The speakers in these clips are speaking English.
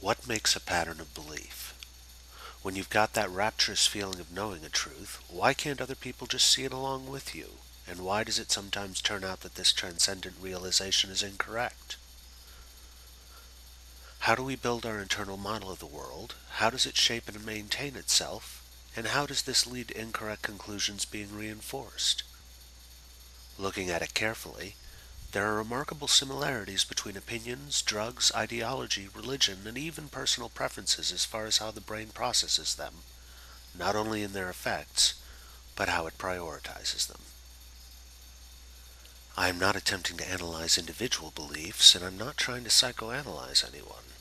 What makes a pattern of belief? When you've got that rapturous feeling of knowing a truth, why can't other people just see it along with you? And why does it sometimes turn out that this transcendent realization is incorrect? How do we build our internal model of the world? How does it shape and maintain itself? And how does this lead to incorrect conclusions being reinforced? Looking at it carefully, there are remarkable similarities between opinions, drugs, ideology, religion, and even personal preferences as far as how the brain processes them, not only in their effects, but how it prioritizes them. I am not attempting to analyze individual beliefs, and I'm not trying to psychoanalyze anyone.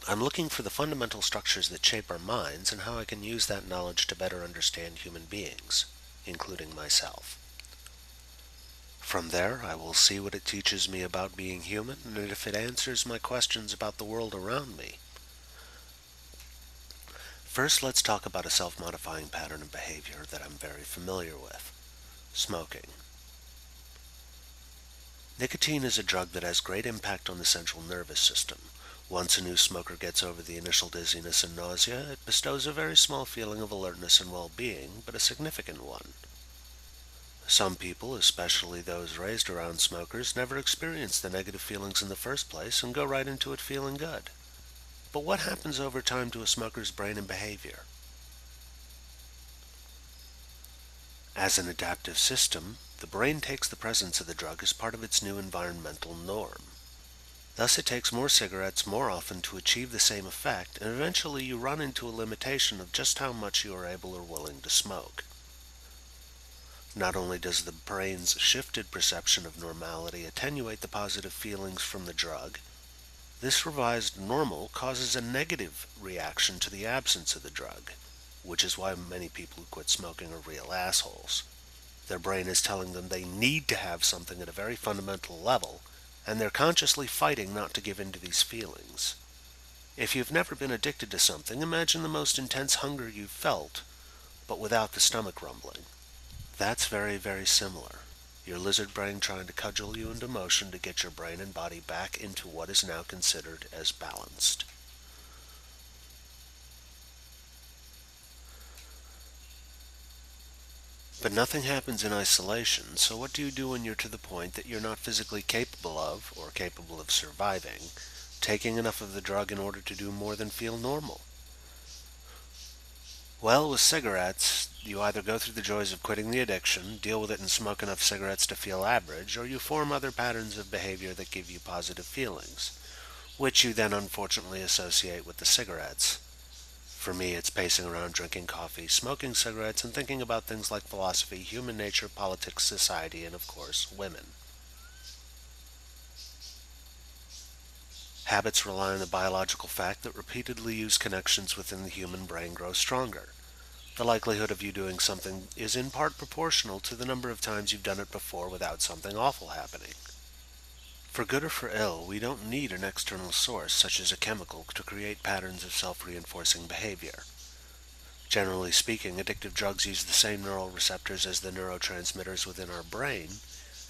I'm looking for the fundamental structures that shape our minds and how I can use that knowledge to better understand human beings, including myself. From there, I will see what it teaches me about being human, and if it answers my questions about the world around me. First, let's talk about a self-modifying pattern of behavior that I'm very familiar with: smoking. Nicotine is a drug that has great impact on the central nervous system. Once a new smoker gets over the initial dizziness and nausea, it bestows a very small feeling of alertness and well-being, but a significant one. Some people, especially those raised around smokers, never experience the negative feelings in the first place and go right into it feeling good. But what happens over time to a smoker's brain and behavior? As an adaptive system, the brain takes the presence of the drug as part of its new environmental norm. Thus it takes more cigarettes more often to achieve the same effect, and eventually you run into a limitation of just how much you are able or willing to smoke. Not only does the brain's shifted perception of normality attenuate the positive feelings from the drug, this revised normal causes a negative reaction to the absence of the drug, which is why many people who quit smoking are real assholes. Their brain is telling them they need to have something at a very fundamental level, and they're consciously fighting not to give in to these feelings. If you've never been addicted to something, imagine the most intense hunger you've felt, but without the stomach rumbling. That's very, very similar. Your lizard brain trying to cudgel you into motion to get your brain and body back into what is now considered as balanced. But nothing happens in isolation, so what do you do when you're to the point that you're not physically capable of, or capable of surviving, taking enough of the drug in order to do more than feel normal? Well, with cigarettes, you either go through the joys of quitting the addiction, deal with it and smoke enough cigarettes to feel average, or you form other patterns of behavior that give you positive feelings, which you then unfortunately associate with the cigarettes. For me, it's pacing around drinking coffee, smoking cigarettes, and thinking about things like philosophy, human nature, politics, society, and of course, women. Habits rely on the biological fact that repeatedly used connections within the human brain grow stronger. The likelihood of you doing something is in part proportional to the number of times you've done it before without something awful happening. For good or for ill, we don't need an external source, such as a chemical, to create patterns of self-reinforcing behavior. Generally speaking, addictive drugs use the same neural receptors as the neurotransmitters within our brain,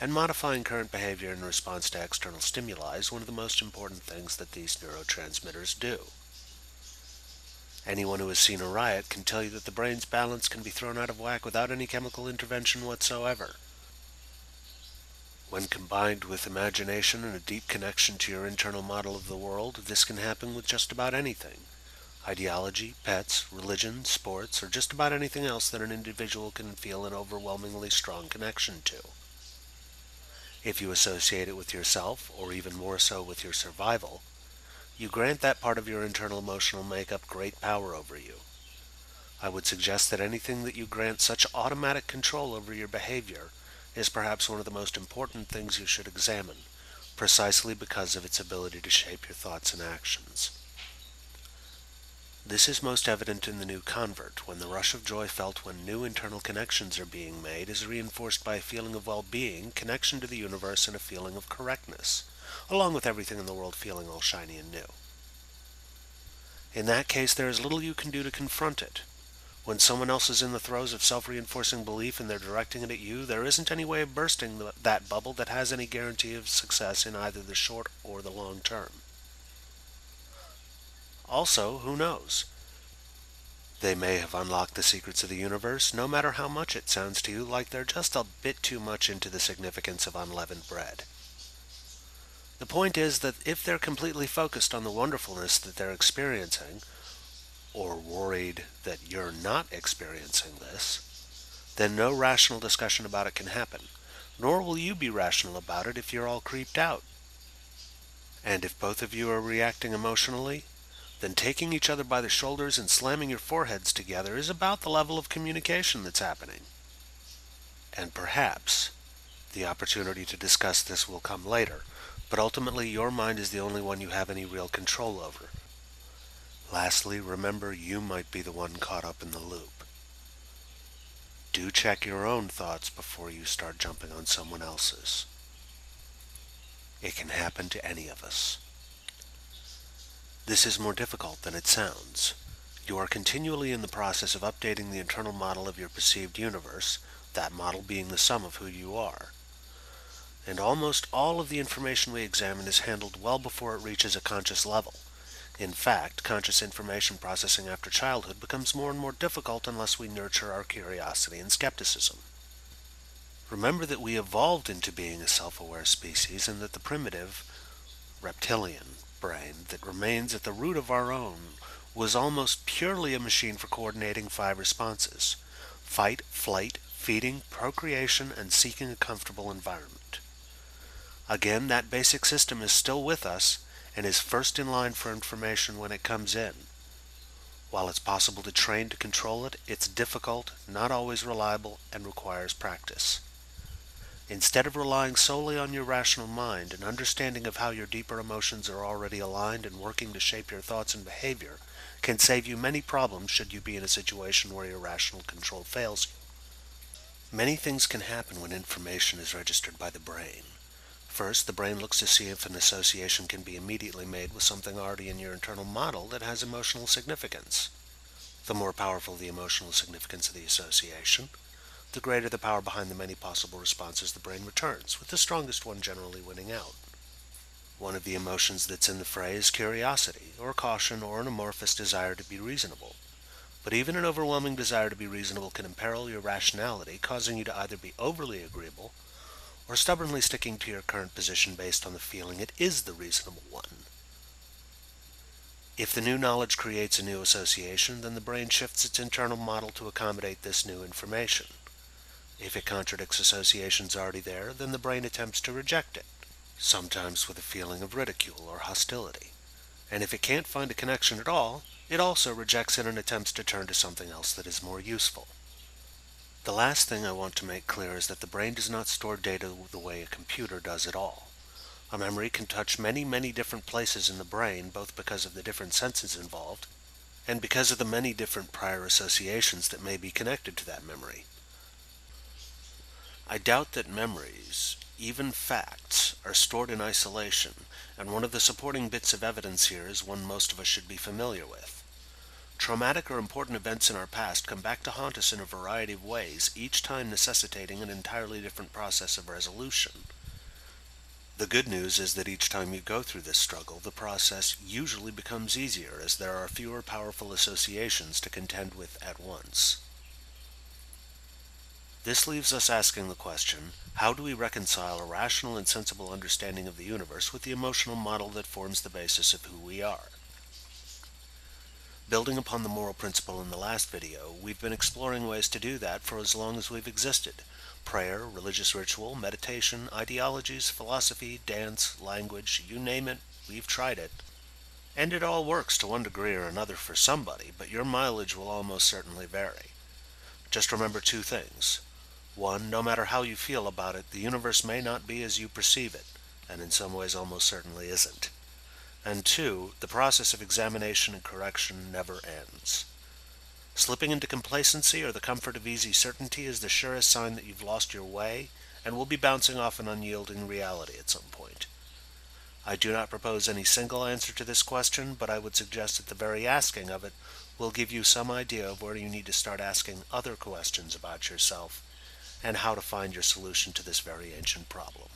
and modifying current behavior in response to external stimuli is one of the most important things that these neurotransmitters do. Anyone who has seen a riot can tell you that the brain's balance can be thrown out of whack without any chemical intervention whatsoever. When combined with imagination and a deep connection to your internal model of the world, this can happen with just about anything. Ideology, pets, religion, sports, or just about anything else that an individual can feel an overwhelmingly strong connection to. If you associate it with yourself, or even more so with your survival, you grant that part of your internal emotional makeup great power over you. I would suggest that anything that you grant such automatic control over your behavior is perhaps one of the most important things you should examine, precisely because of its ability to shape your thoughts and actions. This is most evident in the new convert, when the rush of joy felt when new internal connections are being made is reinforced by a feeling of well-being, connection to the universe, and a feeling of correctness, along with everything in the world feeling all shiny and new. In that case, there is little you can do to confront it. When someone else is in the throes of self-reinforcing belief and they're directing it at you, there isn't any way of bursting that bubble that has any guarantee of success in either the short or the long term. Also, who knows? They may have unlocked the secrets of the universe, no matter how much it sounds to you like they're just a bit too much into the significance of unleavened bread. The point is that if they're completely focused on the wonderfulness that they're experiencing, or worried that you're not experiencing this, then no rational discussion about it can happen, nor will you be rational about it if you're all creeped out. And if both of you are reacting emotionally, then taking each other by the shoulders and slamming your foreheads together is about the level of communication that's happening. And perhaps the opportunity to discuss this will come later, but ultimately your mind is the only one you have any real control over. Lastly, remember you might be the one caught up in the loop. Do check your own thoughts before you start jumping on someone else's. It can happen to any of us. This is more difficult than it sounds. You are continually in the process of updating the internal model of your perceived universe, that model being the sum of who you are. And almost all of the information we examine is handled well before it reaches a conscious level. In fact, conscious information processing after childhood becomes more and more difficult unless we nurture our curiosity and skepticism. Remember that we evolved into being a self-aware species and that the primitive, reptilian brain that remains at the root of our own was almost purely a machine for coordinating 5 responses: fight, flight, feeding, procreation, and seeking a comfortable environment. Again, that basic system is still with us and is first in line for information when it comes in. While it's possible to train to control it, it's difficult, not always reliable, and requires practice. Instead of relying solely on your rational mind, an understanding of how your deeper emotions are already aligned and working to shape your thoughts and behavior can save you many problems should you be in a situation where your rational control fails you. Many things can happen when information is registered by the brain. First, the brain looks to see if an association can be immediately made with something already in your internal model that has emotional significance. The more powerful the emotional significance of the association, the greater the power behind the many possible responses the brain returns, with the strongest one generally winning out. One of the emotions that's in the fray is curiosity, or caution, or an amorphous desire to be reasonable. But even an overwhelming desire to be reasonable can imperil your rationality, causing you to either be overly agreeable, or stubbornly sticking to your current position based on the feeling it is the reasonable one. If the new knowledge creates a new association, then the brain shifts its internal model to accommodate this new information. If it contradicts associations already there, then the brain attempts to reject it, sometimes with a feeling of ridicule or hostility. And if it can't find a connection at all, it also rejects it and attempts to turn to something else that is more useful. The last thing I want to make clear is that the brain does not store data the way a computer does at all. A memory can touch many, many different places in the brain, both because of the different senses involved, and because of the many different prior associations that may be connected to that memory. I doubt that memories, even facts, are stored in isolation, and one of the supporting bits of evidence here is one most of us should be familiar with. Traumatic or important events in our past come back to haunt us in a variety of ways, each time necessitating an entirely different process of resolution. The good news is that each time you go through this struggle, the process usually becomes easier as there are fewer powerful associations to contend with at once. This leaves us asking the question, how do we reconcile a rational and sensible understanding of the universe with the emotional model that forms the basis of who we are? Building upon the moral principle in the last video, we've been exploring ways to do that for as long as we've existed. Prayer, religious ritual, meditation, ideologies, philosophy, dance, language, you name it, we've tried it. And it all works to one degree or another for somebody, but your mileage will almost certainly vary. Just remember 2 things. 1, no matter how you feel about it, the universe may not be as you perceive it, and in some ways almost certainly isn't. And 2, the process of examination and correction never ends. Slipping into complacency or the comfort of easy certainty is the surest sign that you've lost your way and will be bouncing off an unyielding reality at some point. I do not propose any single answer to this question, but I would suggest that the very asking of it will give you some idea of where you need to start asking other questions about yourself and how to find your solution to this very ancient problem.